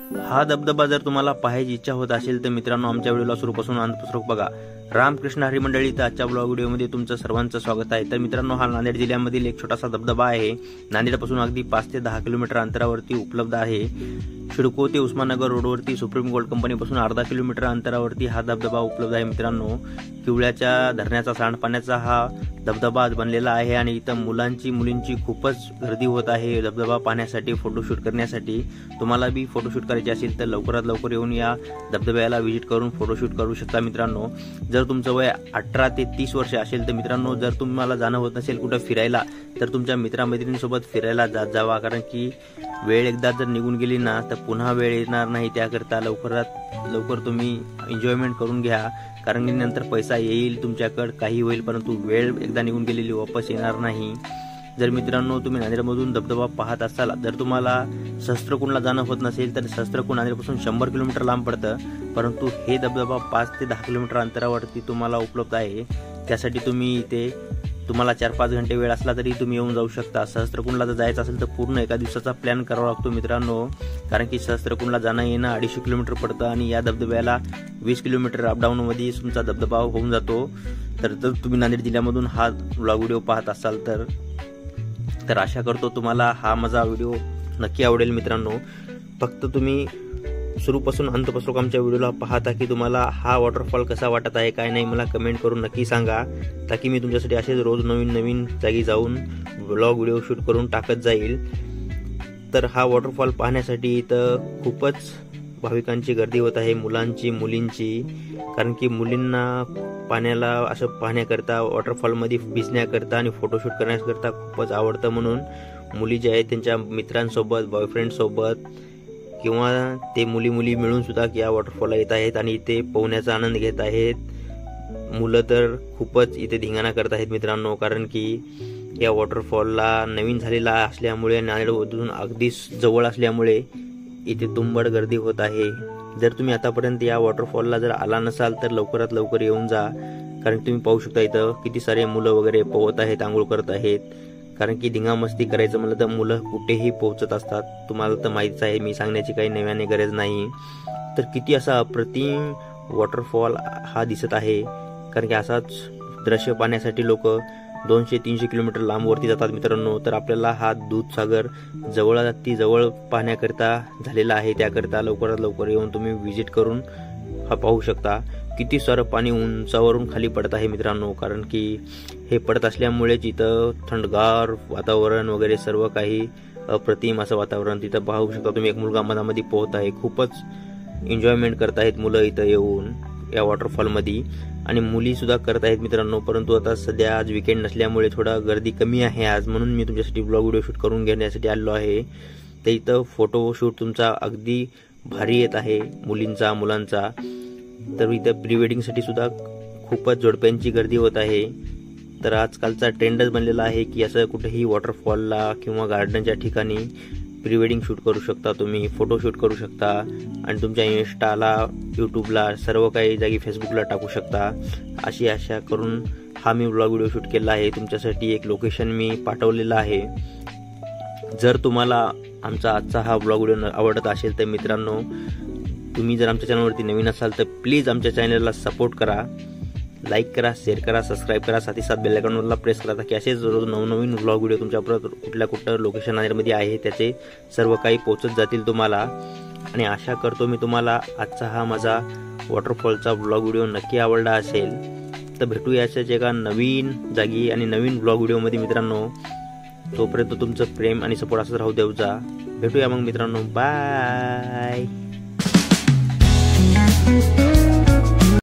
हा धबधबा जर तुम्हाला पाहायची इच्छा होत असेल तर मित्रांनो आमच्या व्हिडिओला सुरूपासून अंतपासून बघा। रामकृष्ण हरी मंडळी, तर आजच्या ब्लॉग व्हिडिओमध्ये तुमचं सर्वांचं स्वागत आहे। तर मित्रांनो हा नांदेड जिल्ह्यामधील एक छोटासा धबधबा आहे। नांदेडपासून अगदी 5 ते 10 किलोमीटर अंतरावरती उपलब्ध आहे। शिडको ते उस्माननगर रोडवरती सुप्रीम गोल्ड कंपनीपासून अर्धा किलोमीटर अंतरावरती हा धबधबा उपलब्ध आहे। मित्रांनो किवळ्याच्या धरणाचा सांडपाण्याचा हा धबधबा आज बनलेला आहे आणि इथं मुलींची खूपच गर्दी होत आहे धबधबा पाहण्यासाठी, फोटोशूट करण्यासाठी। तुम्हाला बी फोटोशूट करायचे असेल तर लवकरात लवकर येऊन या धबधब्याला व्हिजिट करून फोटोशूट करू शकता। मित्रांनो जर तुमचं वय 18 ते 30 वर्ष असेल तर मित्रांनो जर तुम्हाला जाणं होत नसेल कुठं फिरायला तर तुमच्या मित्रमैत्रिणींसोबत फिरायला जावा, कारण की वेळ एकदा जर निघून गेली ना तर पुन्हा वेळ येणार नाही। त्याकरता लवकरात लवकर तुम्ही एन्जॉयमेंट करून घ्या, कारण की नंतर पैसा येईल तुमच्याकडे, काही होईल, परंतु वेळ एकदा निघून गेलेली वापस येणार नाही। जर मित्रांनो तुम्ही नांदेडमधून धबधबा पाहत असाल, जर तुम्हाला सहस्त्रकुंडला जाणं होत नसेल तर सहस्त्रकुंड नांदेडपासून 100 किलोमीटर लांब पडतं, परंतु हे धबधबा 5 ते 10 किलोमीटर अंतरावरती तुम्हाला उपलब्ध आहे। त्यासाठी तुम्ही इथे तुम्हाला 4-5 घंटे वेळ असला तरी तुम्ही येऊन जाऊ शकता। सहस्त्रकुंडला जर जायचं असेल तर पूर्ण एका दिवसाचा प्लॅन करावा लागतो मित्रांनो, कारण की सहस्त्रकुंडला जाणं येणं 250 किलोमीटर पडतं आणि या धबधब्याला 20 किलोमीटर अपडाऊन मध्ये तुमचा धबधबा होऊन जातो। तर जर तुम्ही नांदेड जिल्ह्यामधून हा व्लॉग व्हिडिओ पाहत असाल तर आशा करतो तुम्हाला हा माझा व्हिडिओ नक्की आवडेल। मित्रांनो फक्त तुम्ही सुरूपासून अंतपासून आमच्या व्हिडिओला पाहता की तुम्हाला हा वॉटरफॉल कसा वाटत आहे काय नाही मला कमेंट करून नक्की सांगा, ताकी मी तुमच्यासाठी असेच रोज नवीन जागी जाऊन व्लॉग व्हिडिओ शूट करून टाकत जाईल। तर हा वॉटरफॉल पाहण्यासाठी इथं खूपच भाविकांची गर्दी होत आहे, मुलींची, कारण की मुलींना पाण्याला असं पाहण्याकरता, वॉटरफॉलमध्ये भिजण्याकरता आणि फोटोशूट करण्याकरता खूपच आवडतं, म्हणून मुली जे आहेत त्यांच्या मित्रांसोबत, बॉयफ्रेंडसोबत किंवा ते मुली मिळून सुद्धा या वॉटरफॉलला येत आहेत आणि इथे पोहण्याचा आनंद घेत आहेत। मुलं तर खूपच इथे धिंगाणा करत आहेत मित्रांनो, कारण की या वॉटरफॉलला नवीन झालेला असल्यामुळे, नांदेडमधून अगदी जवळ असल्यामुळे इथे तुंबड गर्दी होत आहे। जर तुम्ही आतापर्यंत या वॉटरफॉलला जर आला नसाल तर लवकरात लवकर येऊन जा, कारण तुम्ही पाहू शकता इथं किती सारे मुलं वगैरे पोहत आहेत, आंघोळ करत आहेत, कारण की धिंगामस्ती करायचं म्हणलं तर मुलं कुठेही पोहोचत असतात, तुम्हाला तर माहीतच आहे, मी सांगण्याची काही नव्याने गरज नाही। तर किती असा अप्रतिम वॉटरफॉल हा दिसत आहे, कारण की असाच दृश्य पाहण्यासाठी लोक 200-300 किलोमीटर लांबवरती जातात मित्रांनो। तर आपल्याला हा दूधसागर जवळ पाहण्याकरता झालेला आहे, त्याकरता लवकरात लवकर येऊन तुम्ही व्हिजिट करून हा पाहू शकता। किती सारं पाणी उंचावरून खाली पडत आहे मित्रांनो, कारण की हे पडत असल्यामुळेच इथं थंडगार वातावरण वगैरे सर्व काही अप्रतिम असं वातावरण तिथं पाहू शकता तुम्ही। एक मुलगा मधामध्ये पोहत आहे, खूपच एन्जॉयमेंट करत आहेत मुलं इथं येऊन या वॉटरफॉलमध्ये, आणि मुली सुद्धा करत आहेत मित्रांनो। परंतु आता सध्या आज वीकेंड नसल्यामुळे थोडा गर्दी कमी आहे आज, म्हणून मी तुमच्यासाठी ब्लॉग व्हिडिओ शूट करून घेण्यासाठी आलो आहे। तर इथं फोटोशूट तुमचा अगदी भारी येत आहे मुलांचा। तर इथं प्री वेडिंगसाठी सुद्धा खूपच जोडप्यांची गर्दी होत आहे। तर आजकालचा ट्रेंडच बनलेला आहे की असं कुठेही वॉटरफॉलला किंवा गार्डनच्या ठिकाणी प्री वेडिंग शूट करू शकता, तुम्ही फोटोशूट करू शकता आणि तुमच्या इंस्टाला, यूट्यूबला, सर्व काही जागी फेसबुकला टाकू शकता। अशी आशा करून हा मी व्लॉग व्हिडिओ शूट केला आहे, तुमच्यासाठी एक लोकेशन मी पाठवलेलं आहे। जर तुम्हाला आमचा आजचा हा व्लॉग व्हिडिओ आवडत असेल तर मित्रांनो तुम्ही जर आमच्या चॅनलवरती नवीन असाल तर प्लीज आमच्या चॅनलला सपोर्ट करा, लाईक करा, शेअर करा, सबस्क्राईब करा, साथ ही साथ बेल आयकॉनला प्रेस करा, ताकी असेच रोज नवीन व्लॉग व्हिडिओ तुमच्यापर्यंत कुठलं लोकेशन नांदेडमध्ये आहे त्याचे सर्व काही पोहोचत जातील तुम्हाला। आणि आशा करतो मी तुम्हाला आजचा हा माझा वॉटरफॉलचा व्लॉग व्हिडिओ नक्की आवडला असेल। तर भेटूया अशाच एका नवीन जागी आणि नवीन व्लॉग व्हिडिओमध्ये मित्रांनो। तोपर्यंत तुमचं प्रेम आणि सपोर्ट असंच राहू देऊ जा। भेटूया मग मित्रांनो, बाय।